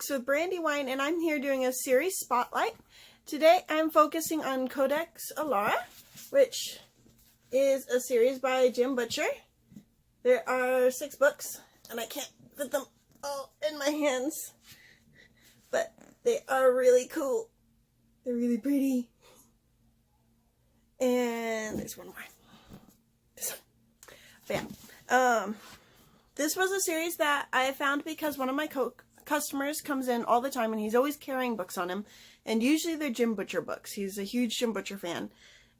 Books with Brandywine, and I'm here doing a series spotlight. Today I'm focusing on Codex Alera, which is a series by Jim Butcher. There are 6 books, and I can't fit them all in my hands, but they are really cool. They're really pretty. And there's one more. This one. But yeah. This was a series that I found because one of my customers comes in all the time, and he's always carrying books on him, and usually they're Jim Butcher books. He's a huge Jim Butcher fan,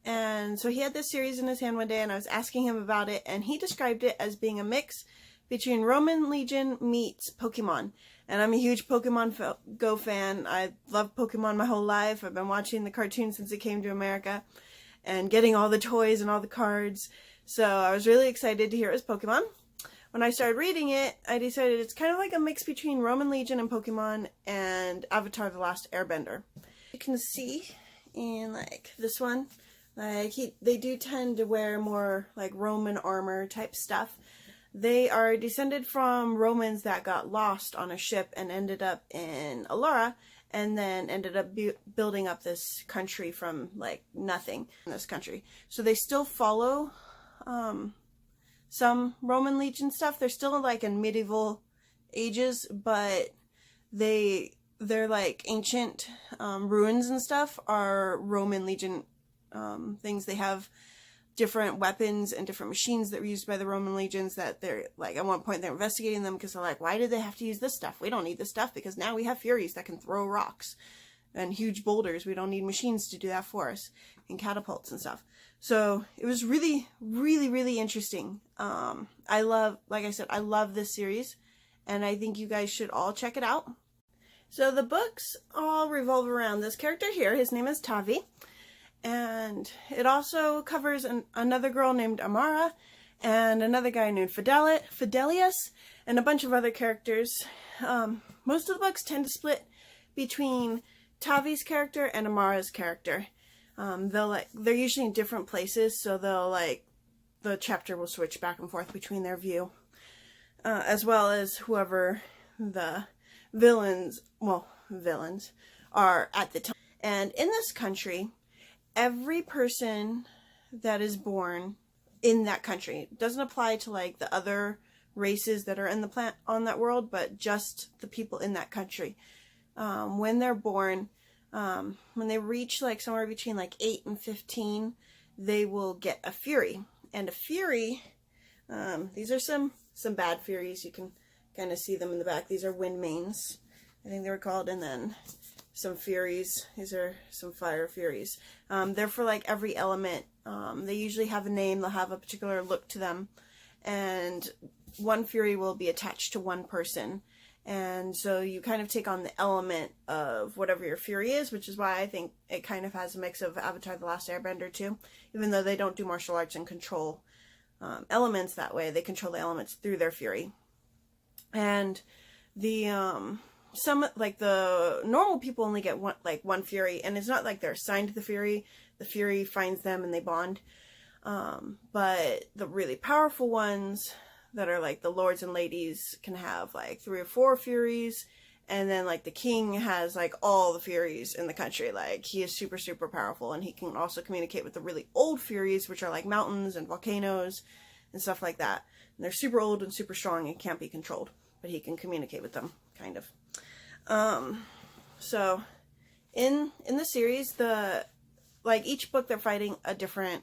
and so he had this series in his hand one day, and I was asking him about it, and he described it as being a mix between Roman Legion meets Pokemon. And I'm a huge Pokemon Go fan. I love Pokemon my whole life. I've been watching the cartoon since it came to America and getting all the toys and all the cards, so I was really excited to hear it was Pokemon. When I started reading it, I decided it's kind of like a mix between Roman Legion and Pokemon and Avatar: The Last Airbender. You can see in like this one, like they do tend to wear more like Roman armor type stuff. They are descended from Romans that got lost on a ship and ended up in Alera, and then ended up building up this country from like nothing in this country. So they still follow some Roman Legion stuff. They're still like in medieval ages, but they're like ancient ruins and stuff are Roman Legion things. They have different weapons and different machines that were used by the Roman legions that they're like, at one point they're investigating them because they're like, why did they have to use this stuff? We don't need this stuff because now we have Furies that can throw rocks and huge boulders. We don't need machines to do that for us, and catapults and stuff. So it was really, really, really interesting. Like I said, I love this series, and I think you guys should all check it out. So the books all revolve around this character here. His name is Tavi, and it also covers another girl named Amara, and another guy named Fidelius, and a bunch of other characters. Most of the books tend to split between Tavi's character and Amara's character. They're usually in different places, so the chapter will switch back and forth between their view, as well as whoever the villains are at the time. And in this country, every person that is born in that country, it doesn't apply to like the other races that are in the planet on that world, but just the people in that country. When they're born, when they reach like somewhere between like 8 and 15, they will get a Fury. And a Fury, these are some bad Furies. You can kind of see them in the back. These are Wind Mains, I think they were called. And then some Furies. These are some Fire Furies. They're for like every element. They usually have a name. They'll have a particular look to them. And one Fury will be attached to one person. And so you kind of take on the element of whatever your Fury is, which is why I think it kind of has a mix of Avatar: The Last Airbender too. Even though they don't do martial arts and control elements that way, they control the elements through their Fury. And the the normal people only get one Fury, and it's not like they're assigned to the Fury. The Fury finds them and they bond. But the really powerful ones that are like the lords and ladies can have like 3 or 4 Furies, and then like the king has like all the Furies in the country. Like he is super, super powerful, and he can also communicate with the really old Furies, which are like mountains and volcanoes and stuff like that. And they're super old and super strong and can't be controlled, but he can communicate with them, kind of. So in the series, each book they're fighting a different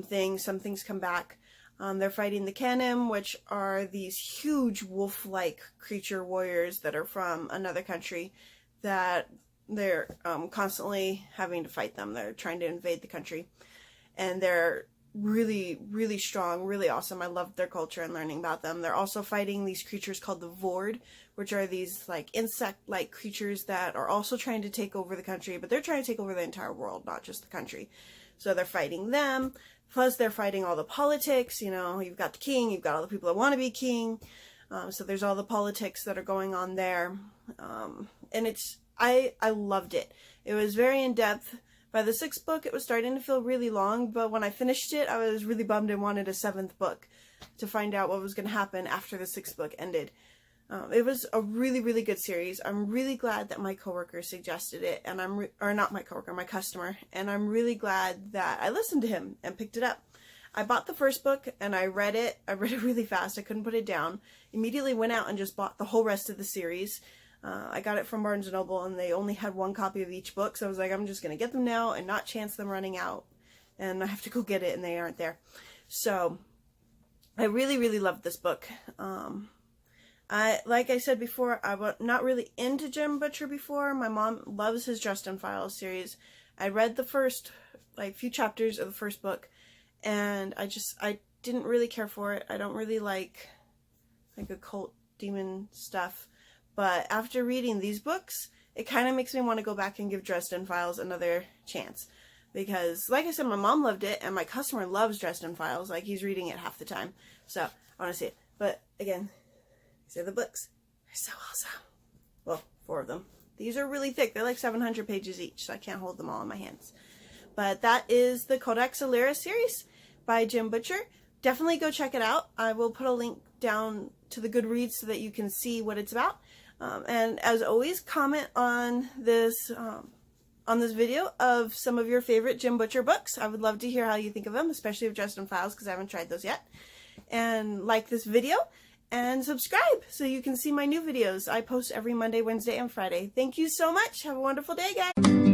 thing. Some things come back. They're fighting the Canim, which are these huge wolf-like creature warriors that are from another country that they're constantly having to fight them. They're trying to invade the country, and they're really, really strong, really awesome. I loved their culture and learning about them. They're also fighting these creatures called the Vord, which are these like insect-like creatures that are also trying to take over the country, but they're trying to take over the entire world, not just the country. So they're fighting them. Plus, they're fighting all the politics. You know, you've got the king, you've got all the people that want to be king. So there's all the politics that are going on there. And I loved it. It was very in-depth. By the 6th book, it was starting to feel really long, but when I finished it, I was really bummed and wanted a 7th book to find out what was going to happen after the 6th book ended. It was a really, really good series. I'm really glad that my coworker suggested it, and or not my coworker, my customer, and I'm really glad that I listened to him and picked it up. I bought the first book and I read it. I read it really fast. I couldn't put it down. Immediately went out and just bought the whole rest of the series. I got it from Barnes & Noble, and they only had one copy of each book, so I was like, I'm just going to get them now and not chance them running out. And I have to go get it, and they aren't there. So I really, really loved this book. Like I said before, I was not really into Jim Butcher before. My mom loves his Dresden Files series. I read the first, few chapters of the first book, and I didn't really care for it. I don't really like occult demon stuff. But after reading these books, it kind of makes me want to go back and give Dresden Files another chance. Because, like I said, my mom loved it, and my customer loves Dresden Files. He's reading it half the time. So, I want to see it. But, again, these are the books. They're so awesome. Well, 4 of them. These are really thick. They're like 700 pages each, so I can't hold them all in my hands. But that is the Codex Alera series by Jim Butcher. Definitely go check it out. I will put a link down to the Goodreads so that you can see what it's about. And as always, comment on this video of some of your favorite Jim Butcher books. I would love to hear how you think of them, especially of Dresden Files, because I haven't tried those yet. And like this video, and subscribe so you can see my new videos. I post every Monday, Wednesday, and Friday. Thank you so much. Have a wonderful day, guys.